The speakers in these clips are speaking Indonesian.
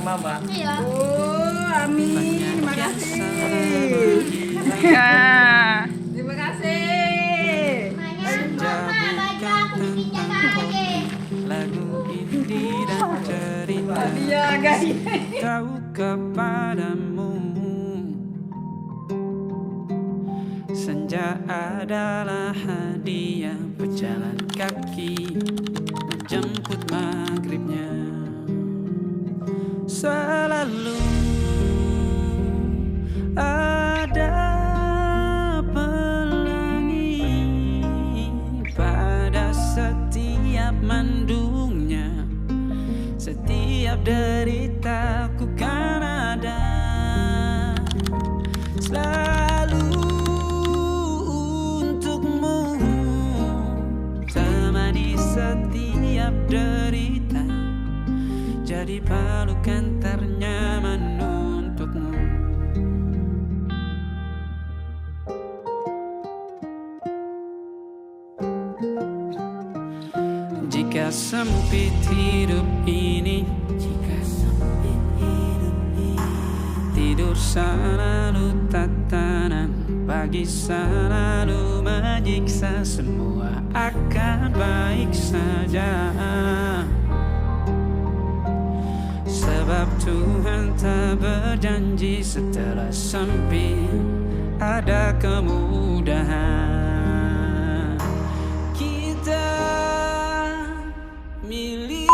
mama. Iya. Amin. Terima kasih. Terima kasih. Lagu indie dan cerita Iya, guys. tahu kepadamu. Senja adalah hadiah pejalan kaki menjemput maghribnya. Selalu ada pelangi pada setiap mendungnya. Setiap deritaku kan ada selalu untukmu, temani setiap derita, jadi pelukan ternyaman untukmu. Jika sempit hidup ini, tidur selalu tatanan, pagi selalu menyiksa, semua akan baik saja. Sebab Tuhan tak berjanji setelah sempit ada kemudahan. Kita milik.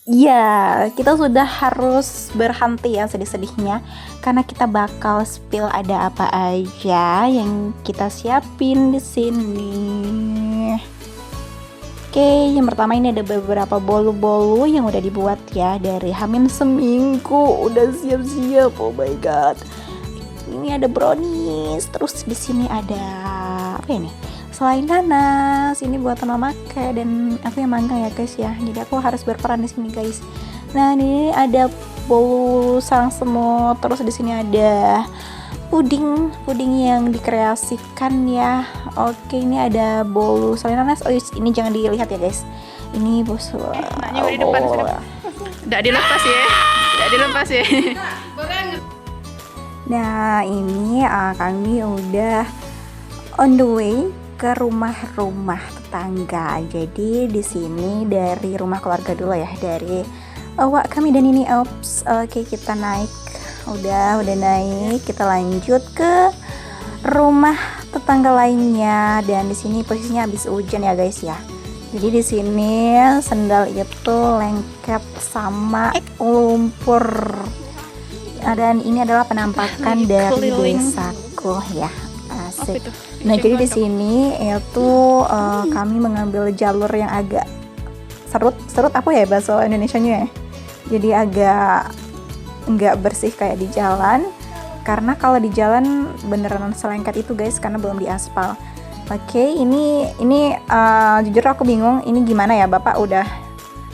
Ya, kita sudah harus berhenti ya sedih-sedihnya karena kita bakal spill ada apa aja yang kita siapin di sini. Oke, yang pertama ini ada beberapa bolu-bolu yang udah dibuat ya dari Hamin seminggu, udah siap-siap. Oh my god. Ini ada brownies, terus di sini ada apa ini? Selai nanas, ini buatan mama Ke dan aku yang manggang ya guys ya. Jadi aku harus berperan di sini guys. Nah, ini ada bolu sarang semut, terus di sini ada puding yang dikreasikan ya. Oke, ini ada bolu selai nanas. Oh, ini jangan dilihat ya guys. Ini bos. Maknya di depan sudah. Tidak dilepas ya. Tidak dilepas ya. Nah, ini kami udah on the way ke rumah-rumah tetangga. Jadi di sini dari rumah keluarga dulu ya, dari awak kami dan ini ops. Oke, kita naik. Udah naik. Kita lanjut ke rumah tetangga lainnya dan di sini posisinya habis hujan ya guys ya. Jadi di sini sendal itu lengket sama lumpur. Dan ini adalah penampakan dari desaku ya. Asik. Nah, jadi di sini itu kami mengambil jalur yang agak serut apa ya bahasa Indonesianya ya. Jadi agak nggak bersih kayak di jalan. Karena kalau di jalan beneran selengket itu guys, karena belum diaspal. Oke, ini jujur aku bingung ini gimana ya, Bapak udah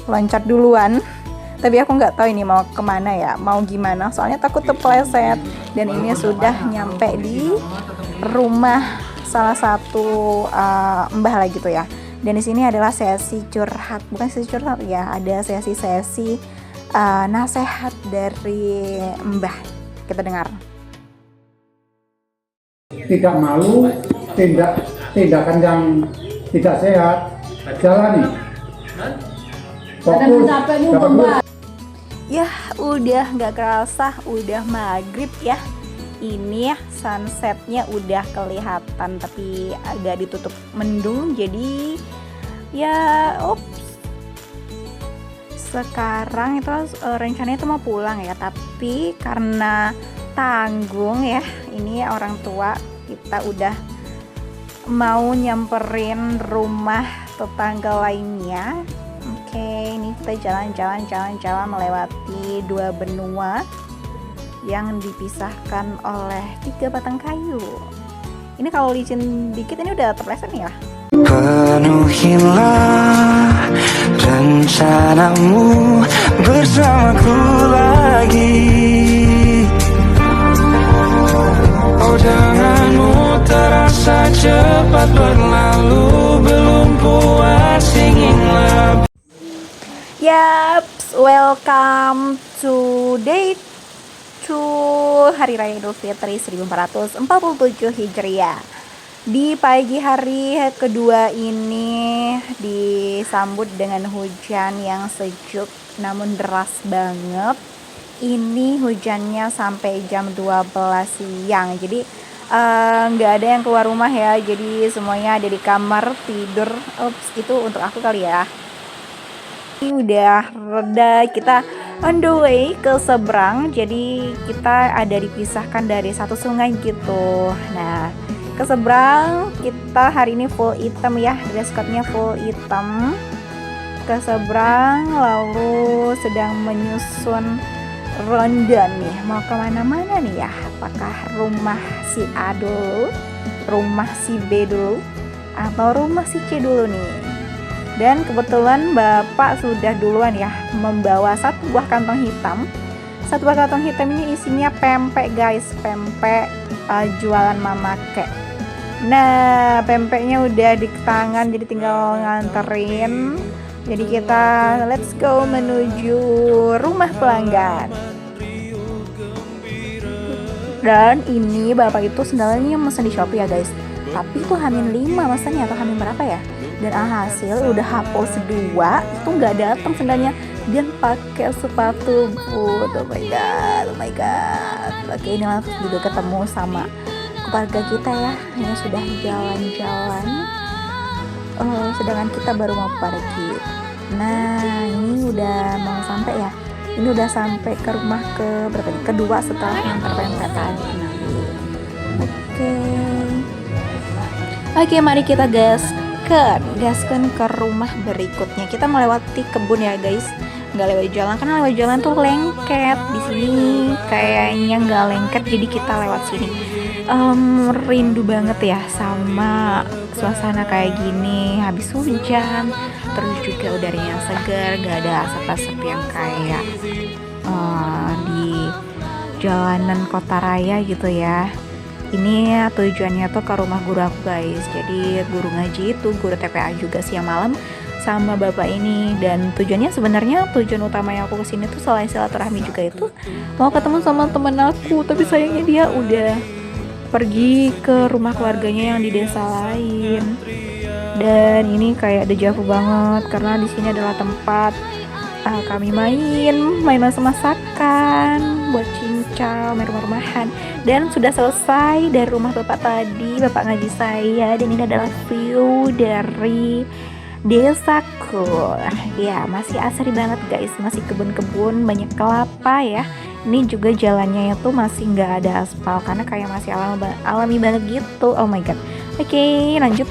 loncat duluan. Tapi aku nggak tahu ini mau kemana ya, mau gimana. Soalnya takut terpeleset. Dan ini sudah nyampe di rumah salah satu mbah lah gitu ya. Dan di sini adalah sesi curhat, bukan sesi curhat ya, ada sesi nasihat dari mbah. Kita dengar. Tidak malu, tindakan yang tidak sehat, jalani. Fokus, dapat duit. Ya, udah nggak kerasa, udah maghrib ya. Ini ya sunsetnya udah kelihatan, tapi agak ditutup mendung. Jadi ya, sekarang itu rencananya itu mau pulang ya, tapi karena tanggung ya, ini orang tua kita udah mau nyamperin rumah tetangga lainnya. Oke, ini kita jalan-jalan melewati dua benua yang dipisahkan oleh 3 batang kayu. Ini kalau licin dikit ini udah terpleset nih ya. Penuhilah rencanamu bersamaku lagi. Oh, janganmu terasa cepat berlalu, belum puas ingin lebih. Yaps, welcome to day to Hari Raya Idul Fitri 1447 Hijriah. Di pagi hari kedua ini disambut dengan hujan yang sejuk namun deras banget. Ini hujannya sampai jam 12 siang. Jadi nggak ada yang keluar rumah ya. Jadi semuanya ada di kamar tidur. Ups, itu untuk aku kali ya. Ini udah reda, kita on the way ke seberang. Jadi kita ada dipisahkan dari satu sungai gitu. Nah, ke seberang kita hari ini full hitam ya, dress code-nya full hitam. Ke seberang lalu sedang menyusun ronda nih, mau kemana-mana nih ya. Apakah rumah si A dulu, rumah si B dulu, atau rumah si C dulu nih. Dan kebetulan Bapak sudah duluan ya membawa satu buah kantong hitam. Satu buah kantong hitam ini isinya pempek guys, pempek jualan Mama Kek. Nah, pempeknya udah di tangan, jadi tinggal nganterin. Jadi kita let's go menuju rumah pelanggan. Dan ini Bapak itu sendalnya mesen di Shopee ya guys. Tapi itu H-5 mesennya atau H- berapa ya? Dan alhasil udah H+2 itu nggak datang sendalnya, dan pakai sepatu boot. Oh my god. Oke, ini langsung juga ketemu sama keluarga kita ya, yang sudah jalan-jalan. Sedangkan kita baru mau pergi. Nah, ini udah mau sampai ya. Ini udah sampai ke rumah ke berapa nih? Kedua setelah ngantar pempek tadi. Oke, mari kita gaskan ke rumah berikutnya. Kita melewati kebun ya guys, nggak lewat jalan, karena lewat jalan tuh lengket. Di sini kayaknya nggak lengket, jadi kita lewat sini. Rindu banget ya sama suasana kayak gini habis hujan, terus juga udaranya segar, gak ada asap-asap yang kayak di jalanan kota raya gitu ya. Ini tujuannya tuh ke rumah guru aku guys. Jadi guru ngaji itu, guru TPA juga siang malam sama bapak ini. Dan tujuannya sebenarnya tujuan utamanya aku kesini tuh selain silaturahmi juga itu mau ketemu sama temen aku. Tapi sayangnya dia udah pergi ke rumah keluarganya yang di desa lain. Dan ini kayak dejavu banget karena di sini adalah tempat kami main masak-masakan, buat cincau, main rumah-rumahan. Dan sudah selesai dari rumah bapak tadi, bapak ngaji saya. Dan ini adalah view dari desaku. Ya, masih asri banget guys, masih kebun-kebun, banyak kelapa ya. Ini juga jalannya itu masih nggak ada aspal karena kayak masih alami banget gitu. Oh my god. Oke, lanjut.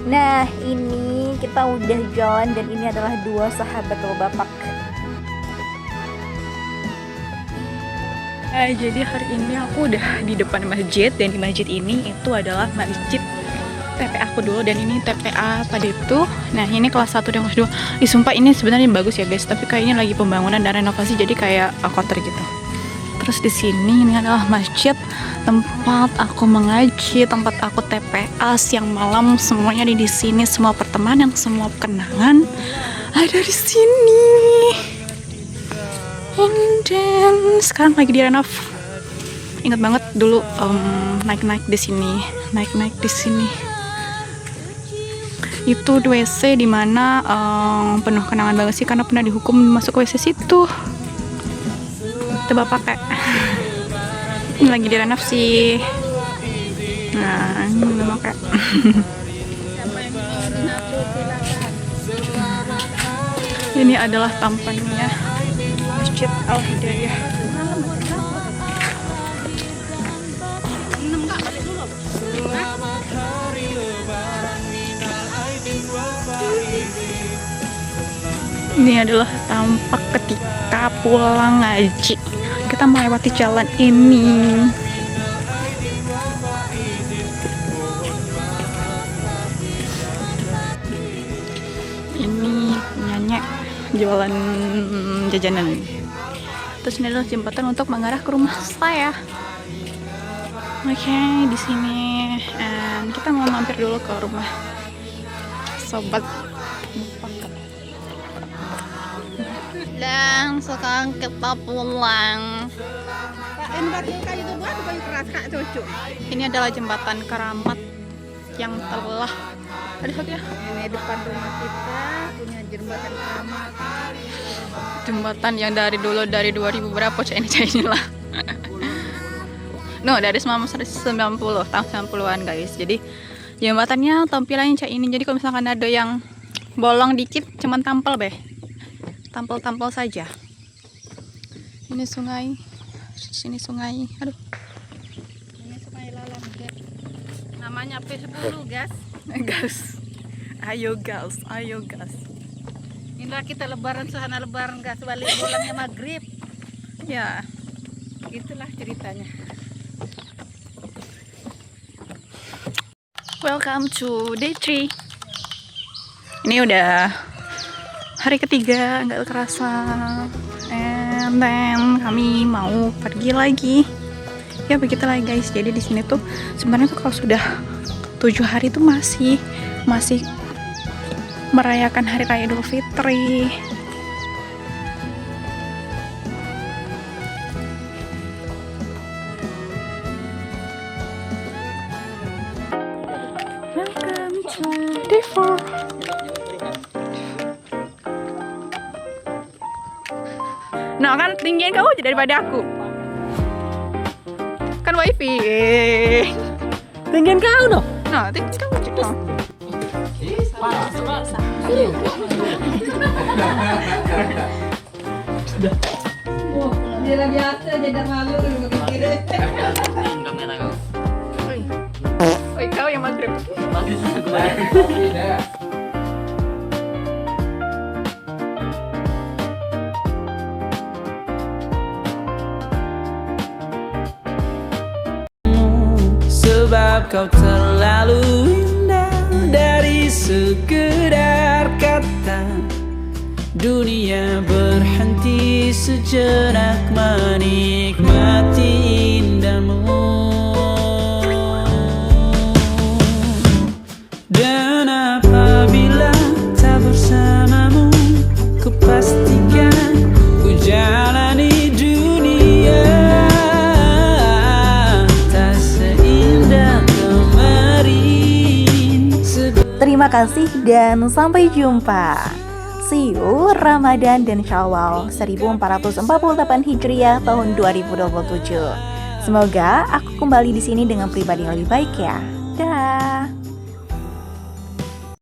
Nah, ini kita udah jalan dan ini adalah dua sahabat bapak. Jadi hari ini aku udah di depan masjid, dan di masjid ini itu adalah masjid TPA aku dulu, dan ini TPA pada itu. Nah, ini kelas 1 dan kelas 2. Sumpah ini sebenarnya bagus ya guys, tapi kayaknya lagi pembangunan dan renovasi jadi kayak kotor gitu. Terus di sini ini adalah masjid, tempat aku mengaji, tempat aku TPA siang malam, semuanya di sini, semua pertemanan, semua kenangan ada di sini. And then sekarang lagi direnov. Ingat banget dulu naik-naik di sini. Itu WC dimana penuh kenangan banget sih, karena pernah dihukum masuk WC situ. Coba pakai. Ini lagi direnov sih. Nah, ini udah pakai. Ini adalah tampannya Masjid Al-Hidayah. Ini adalah tampak ketika pulang ngaji. Kita melewati jalan ini. Ini nyanyi jualan jajanan. Terus ini adalah jembatan untuk mengarah ke rumah saya. Oke, di sini kita mau mampir dulu ke rumah sobat. Dan sekarang kita pulang. Ini adalah jembatan Keramat yang telah ada satu ya. Ini depan rumah kita punya jembatan Keramat. Jembatan yang dari dulu dari 2000 berapa inilah. No, dari 1990 tahun 90-an guys. Jadi jembatannya tampilannya kayak ini. Jadi kalau misalkan ada yang bolong dikit cuman tampil tampil saja. Ini sungai, sini sungai, aduh. Ini Sungai Lalang, guys. Namanya P10, guys. Gas, ayo gas. Inilah kita lebaran, suasana lebaran, guys. Balik pulangnya maghrib. Ya, Itulah ceritanya. welcome to day 3. Ini udah hari ketiga, nggak kerasa. And then kami mau pergi lagi. Ya begitulah guys. Jadi di sini tuh sebenarnya tuh kalau sudah 7 hari tuh masih merayakan hari raya Idul Fitri. Welcome to day 4. Nah kan tinggian kau aja daripada aku. Kan wifi. Tinggian kau dong. Nah tinggian kau aja. No. Dia biasa jadi malu mikirnya. Oi kau yang maghrib. Sebab kau terlalu indah dari sekedar kata. Dunia berhenti sejenak menikmati indahmu. Dan apabila tak bersamamu, kupastikan ku jalani dunia tak seindah kemarin. Terima kasih dan sampai jumpa. See you Ramadan dan Syawal 1448 Hijriah tahun 2027. Semoga aku kembali di sini dengan pribadi yang lebih baik ya. Dah.